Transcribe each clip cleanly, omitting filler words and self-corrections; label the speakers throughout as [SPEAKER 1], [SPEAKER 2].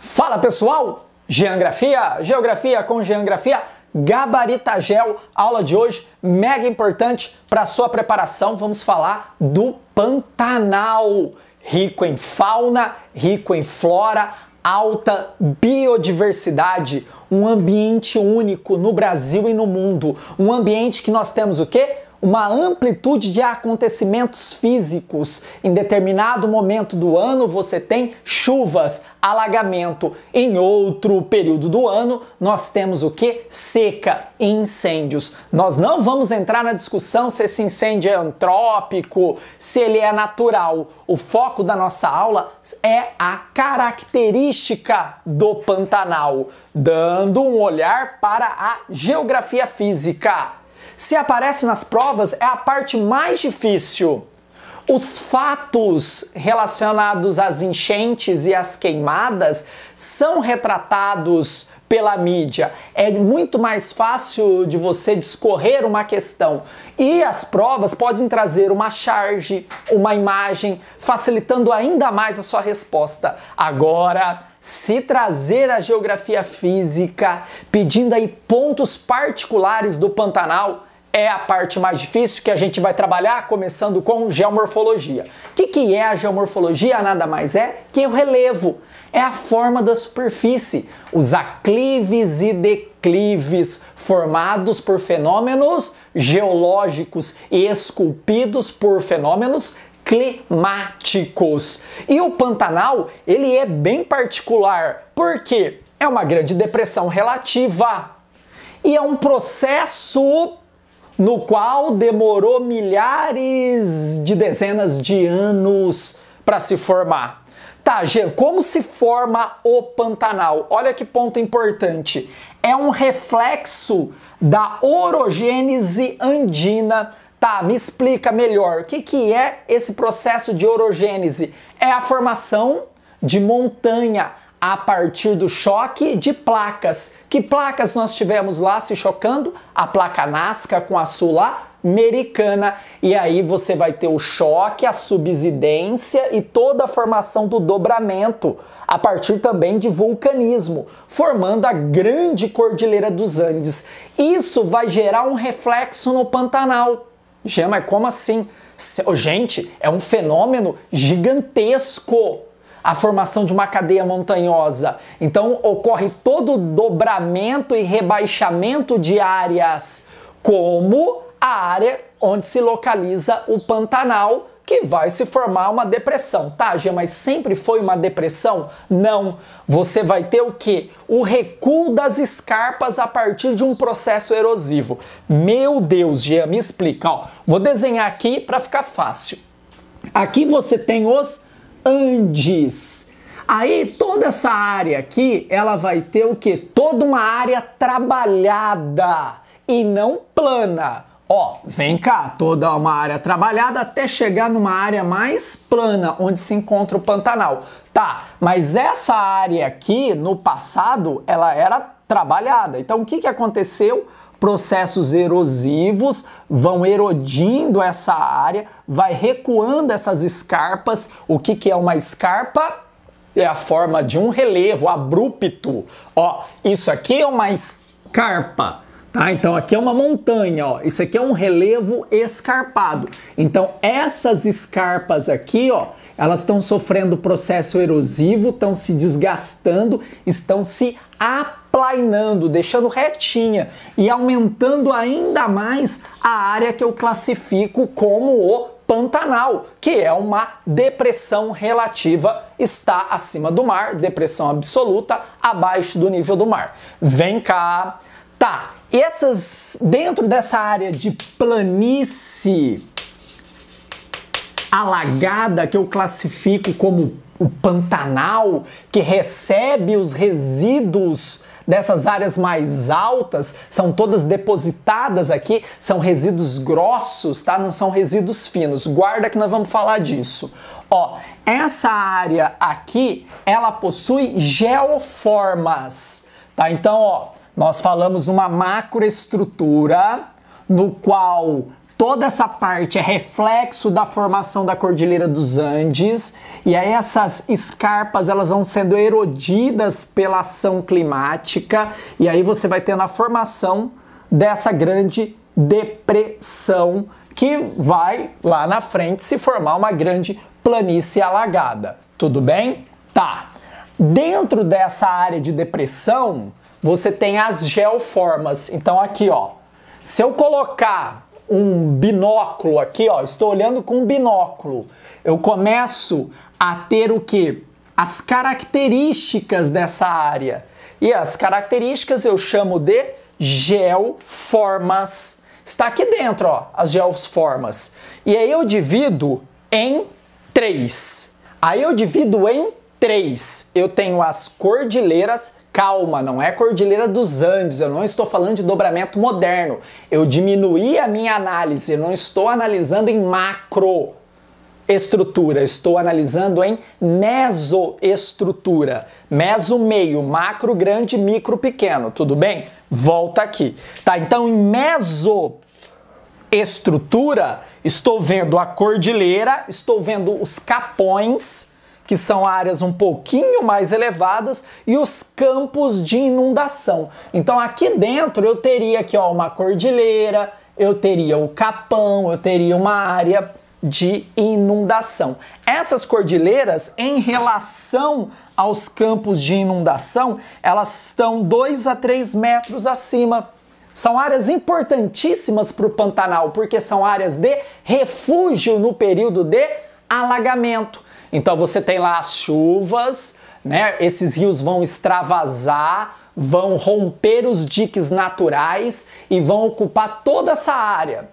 [SPEAKER 1] Fala pessoal, Geografia com Geografia, Gabaritagel, aula de hoje mega importante para sua preparação. Vamos falar do Pantanal, rico em fauna, rico em flora, alta biodiversidade, um ambiente único no Brasil e no mundo, um ambiente que nós temos o quê? Uma amplitude de acontecimentos físicos. Em determinado momento do ano você tem chuvas, alagamento. Em outro período do ano nós temos o que? Seca e incêndios. Nós não vamos entrar na discussão se esse incêndio é antrópico, se ele é natural. O foco da nossa aula é a característica do Pantanal, dando um olhar para a geografia física. Se aparece nas provas, é a parte mais difícil. Os fatos relacionados às enchentes e às queimadas são retratados pela mídia. É muito mais fácil de você discorrer uma questão. E as provas podem trazer uma charge, uma imagem, facilitando ainda mais a sua resposta. Agora, se trazer a geografia física, pedindo aí pontos particulares do Pantanal, é a parte mais difícil que a gente vai trabalhar, começando com geomorfologia. O que é a geomorfologia? Nada mais é que o relevo. É a forma da superfície, os aclives e declives formados por fenômenos geológicos e esculpidos por fenômenos climáticos. E o Pantanal, ele é bem particular, porque é uma grande depressão relativa e é um processo no qual demorou milhares de dezenas de anos para se formar. Tá, Jean, como se forma o Pantanal? Olha que ponto importante. É um reflexo da orogênese andina. Tá, me explica melhor. O que é esse processo de orogênese? É a formação de montanha a partir do choque de placas. Que placas nós tivemos lá se chocando? A placa Nazca com a Sul-Americana. E aí você vai ter o choque, a subsidência e toda a formação do dobramento, a partir também de vulcanismo, formando a grande Cordilheira dos Andes. Isso vai gerar um reflexo no Pantanal. Jean, mas como assim? Gente, é um fenômeno gigantesco a formação de uma cadeia montanhosa. Então ocorre todo o dobramento e rebaixamento de áreas, como a área onde se localiza o Pantanal, que vai se formar uma depressão. Tá, Gia, mas sempre foi uma depressão? Não. Você vai ter o quê? O recuo das escarpas a partir de um processo erosivo. Meu Deus, Gia, me explica. Ó, vou desenhar aqui para ficar fácil. Aqui você tem os Andes. Aí toda essa área aqui, ela vai ter o quê? Toda uma área trabalhada e não plana. Ó, vem cá, toda uma área trabalhada até chegar numa área mais plana, onde se encontra o Pantanal. Tá, mas essa área aqui, no passado, ela era trabalhada. Então o que aconteceu? Processos erosivos vão erodindo essa área, vai recuando essas escarpas. O que é uma escarpa? É a forma de um relevo abrupto. Ó, isso aqui é uma escarpa, tá? Então aqui é uma montanha, ó. Isso aqui é um relevo escarpado. Então essas escarpas aqui, ó, elas estão sofrendo processo erosivo, estão se desgastando, estão se aplainando, deixando retinha e aumentando ainda mais a área que eu classifico como o Pantanal, que é uma depressão relativa, está acima do mar, depressão absoluta, abaixo do nível do mar. Vem cá. Tá, dentro dessa área de planície alagada, que eu classifico como o Pantanal, que recebe os resíduos dessas áreas mais altas, são todas depositadas aqui, são resíduos grossos, tá? Não são resíduos finos. Guarda que nós vamos falar disso. Ó, essa área aqui, ela possui geoformas, tá? Então, ó, nós falamos uma macroestrutura no qual toda essa parte é reflexo da formação da Cordilheira dos Andes, e aí essas escarpas elas vão sendo erodidas pela ação climática, e aí você vai tendo a formação dessa grande depressão que vai lá na frente se formar uma grande planície alagada. Tudo bem? Tá. Dentro dessa área de depressão, você tem as geoformas. Então aqui, ó, se eu colocar um binóculo aqui, ó, estou olhando com um binóculo, eu começo a ter o quê? As características dessa área. E as características eu chamo de geoformas. Está aqui dentro, ó, as geoformas. E aí eu divido em 3. Aí eu divido em 3. Eu tenho as cordilheiras. Calma, não é Cordilheira dos Andes, eu não estou falando de dobramento moderno. Eu diminuí a minha análise, eu não estou analisando em macroestrutura, estou analisando em mesoestrutura. Meso meio, macro grande, micro pequeno, tudo bem? Volta aqui. Tá, então em mesoestrutura, estou vendo a cordilheira, estou vendo os capões, que são áreas um pouquinho mais elevadas, e os campos de inundação. Então aqui dentro eu teria aqui, ó, uma cordilheira, eu teria o capão, eu teria uma área de inundação. Essas cordilheiras, em relação aos campos de inundação, elas estão 2 a 3 metros acima. São áreas importantíssimas para o Pantanal, porque são áreas de refúgio no período de alagamento. Então você tem lá as chuvas, né? Esses rios vão extravasar, vão romper os diques naturais e vão ocupar toda essa área,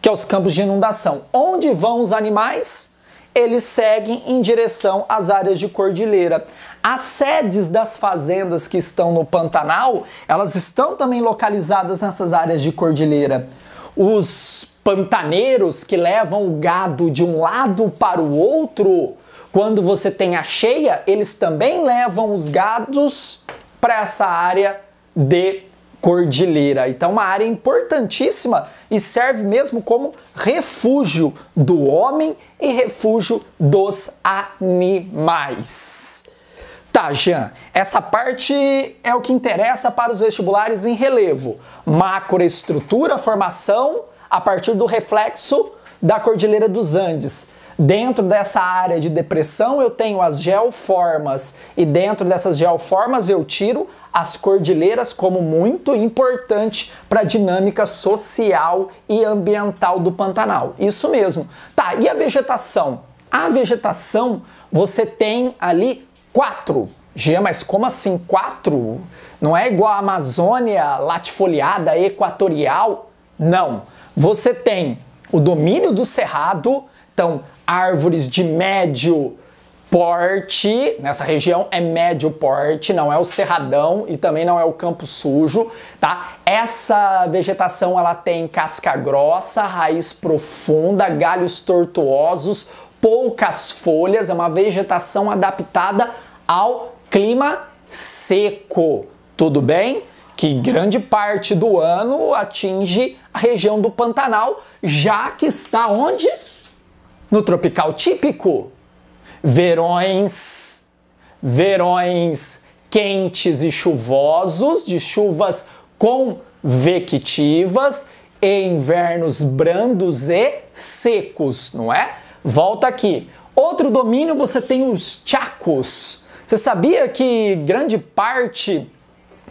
[SPEAKER 1] que é os campos de inundação. Onde vão os animais? Eles seguem em direção às áreas de cordilheira. As sedes das fazendas que estão no Pantanal, elas estão também localizadas nessas áreas de cordilheira. Os pantaneiros que levam o gado de um lado para o outro, quando você tem a cheia, eles também levam os gados para essa área de cordilheira. Então, uma área importantíssima e serve mesmo como refúgio do homem e refúgio dos animais. Tá, Jean, essa parte é o que interessa para os vestibulares em relevo. Macroestrutura, formação a partir do reflexo da Cordilheira dos Andes. Dentro dessa área de depressão eu tenho as geoformas e dentro dessas geoformas eu tiro as cordilheiras como muito importante para a dinâmica social e ambiental do Pantanal. Isso mesmo. Tá, e a vegetação? A vegetação você tem ali 4. Gia, mas como assim 4? Não é igual a Amazônia latifoliada equatorial? Não. Você tem o domínio do cerrado, então árvores de médio porte, nessa região é médio porte, não é o cerradão e também não é o campo sujo, tá? Essa vegetação ela tem casca grossa, raiz profunda, galhos tortuosos, poucas folhas, é uma vegetação adaptada ao clima seco, tudo bem? Que grande parte do ano atinge a região do Pantanal, já que está onde? No tropical típico. Verões quentes e chuvosos, de chuvas convectivas, e invernos brandos e secos, não é? Volta aqui. Outro domínio você tem os chacos. Você sabia que grande parte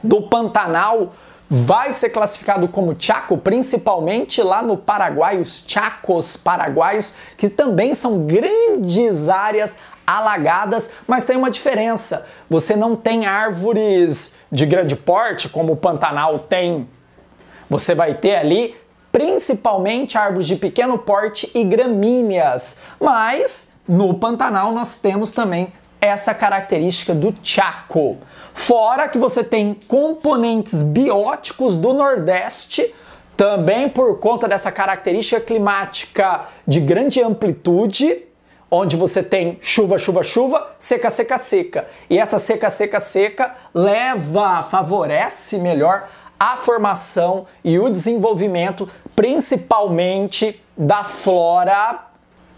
[SPEAKER 1] do Pantanal vai ser classificado como Chaco, principalmente lá no Paraguai, os Chacos paraguaios, que também são grandes áreas alagadas, mas tem uma diferença. Você não tem árvores de grande porte, como o Pantanal tem. Você vai ter ali principalmente árvores de pequeno porte e gramíneas, mas no Pantanal nós temos também essa característica do Chaco. Fora que você tem componentes bióticos do Nordeste, também por conta dessa característica climática de grande amplitude, onde você tem chuva, chuva, chuva, seca, seca, seca. E essa seca, seca, seca favorece melhor a formação e o desenvolvimento principalmente da flora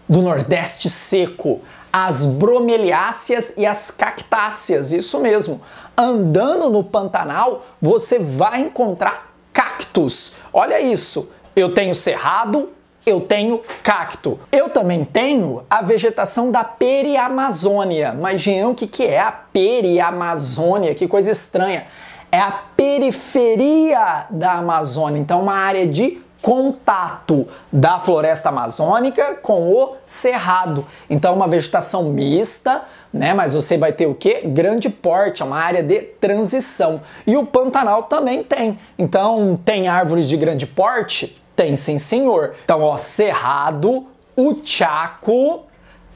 [SPEAKER 1] do Nordeste seco, as bromeliáceas e as cactáceas, isso mesmo. Andando no Pantanal, você vai encontrar cactos. Olha isso, eu tenho cerrado, eu tenho cacto. Eu também tenho a vegetação da periamazônia. Imagina o que é a periamazônia, que coisa estranha. É a periferia da Amazônia, então uma área de contato da floresta amazônica com o cerrado. Então uma vegetação mista, né? Mas você vai ter o quê? Grande porte, é uma área de transição. E o Pantanal também tem. Então tem árvores de grande porte? Tem, sim, senhor. Então, ó, cerrado, o Chaco,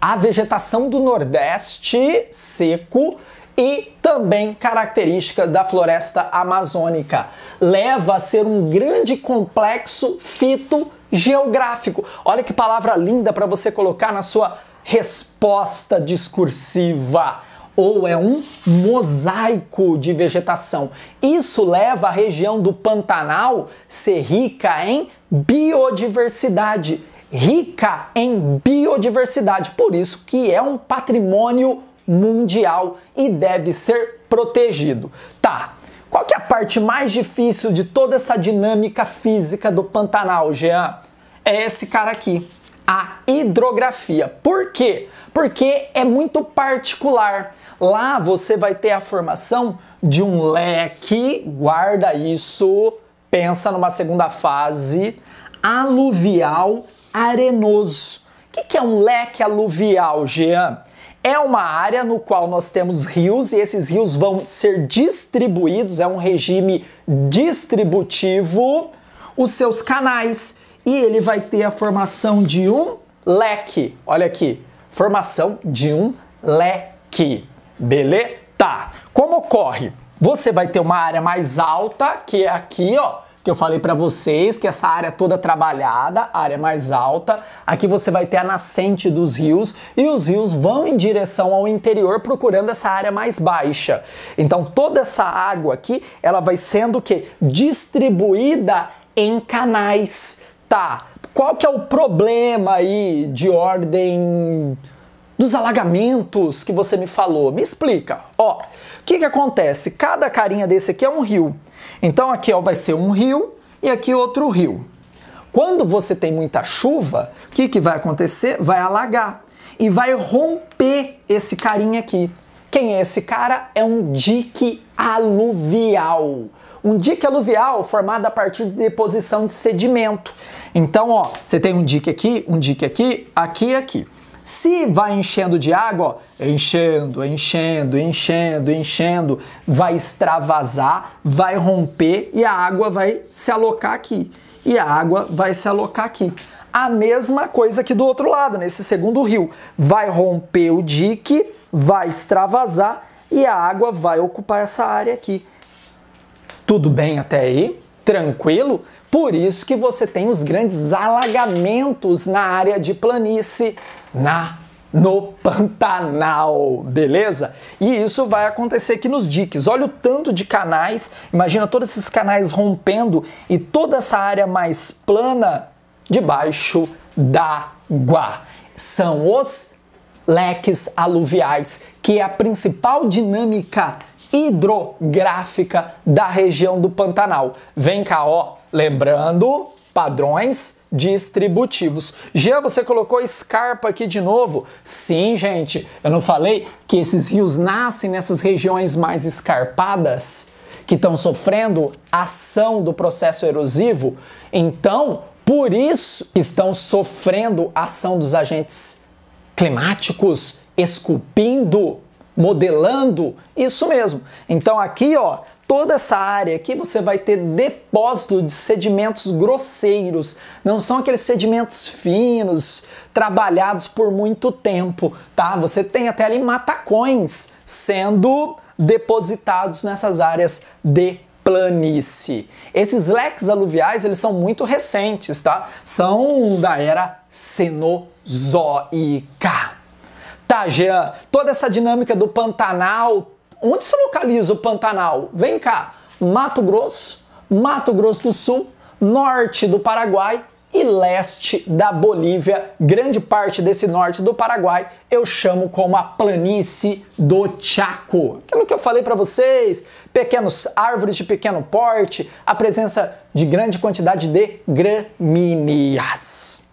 [SPEAKER 1] a vegetação do Nordeste seco e também característica da floresta amazônica. Leva a ser um grande complexo fitogeográfico. Olha que palavra linda para você colocar na sua resposta discursiva. Ou é um mosaico de vegetação. Isso leva a região do Pantanal ser rica em biodiversidade. Rica em biodiversidade. Por isso que é um patrimônio mundial e deve ser protegido. Tá, qual que é a parte mais difícil de toda essa dinâmica física do Pantanal, Jean? É esse cara aqui, a hidrografia. Por quê? Porque é muito particular. Lá você vai ter a formação de um leque, guarda isso, pensa numa segunda fase, aluvial arenoso. O que é um leque aluvial, Jean? É uma área no qual nós temos rios e esses rios vão ser distribuídos, é um regime distributivo, os seus canais. E ele vai ter a formação de um leque. Olha aqui, formação de um leque. Beleza? Tá. Como ocorre? Você vai ter uma área mais alta, que é aqui, ó, que eu falei para vocês, que essa área toda trabalhada, área mais alta. Aqui você vai ter a nascente dos rios e os rios vão em direção ao interior procurando essa área mais baixa. Então toda essa água aqui, ela vai sendo o quê? Distribuída em canais. Tá. Qual que é o problema aí de ordem dos alagamentos que você me falou? Me explica. Ó, o que acontece? Cada carinha desse aqui é um rio. Então aqui, ó, vai ser um rio e aqui outro rio. Quando você tem muita chuva, o que vai acontecer? Vai alagar e vai romper esse carinha aqui. Quem é esse cara? É um dique aluvial. Um dique aluvial formado a partir de deposição de sedimento. Então, ó, você tem um dique aqui, aqui e aqui. Se vai enchendo de água, ó, enchendo, vai extravasar, vai romper e a água vai se alocar aqui. E a água vai se alocar aqui. A mesma coisa aqui do outro lado, nesse segundo rio. Vai romper o dique, vai extravasar e a água vai ocupar essa área aqui. Tudo bem até aí? Tranquilo? Por isso que você tem os grandes alagamentos na área de planície, no Pantanal, beleza? E isso vai acontecer aqui nos diques. Olha o tanto de canais, imagina todos esses canais rompendo e toda essa área mais plana debaixo d'água. São os leques aluviais, que é a principal dinâmica hidrográfica da região do Pantanal. Vem cá, ó, lembrando, padrões distributivos. Jean, você colocou escarpa aqui de novo? Sim, gente, eu não falei que esses rios nascem nessas regiões mais escarpadas, que estão sofrendo ação do processo erosivo? Então, por isso estão sofrendo ação dos agentes climáticos, esculpindo, modelando, isso mesmo. Então aqui, ó, toda essa área aqui você vai ter depósito de sedimentos grosseiros, não são aqueles sedimentos finos, trabalhados por muito tempo, tá? Você tem até ali matacões sendo depositados nessas áreas de planície. Esses leques aluviais, eles são muito recentes, tá? São da era Cenozoica. Tá, Jean, toda essa dinâmica do Pantanal, onde se localiza o Pantanal? Vem cá, Mato Grosso do Sul, norte do Paraguai e leste da Bolívia. Grande parte desse norte do Paraguai eu chamo como a planície do Chaco. Aquilo que eu falei para vocês, pequenos árvores de pequeno porte, a presença de grande quantidade de gramíneas.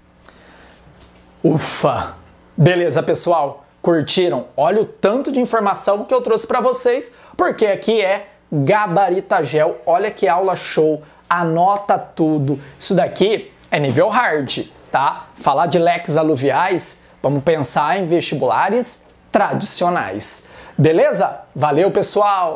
[SPEAKER 1] Ufa! Beleza, pessoal? Curtiram? Olha o tanto de informação que eu trouxe para vocês, porque aqui é Gabaritagel. Olha que aula show! Anota tudo. Isso daqui é nível hard, tá? Falar de leques aluviais, vamos pensar em vestibulares tradicionais. Beleza? Valeu, pessoal!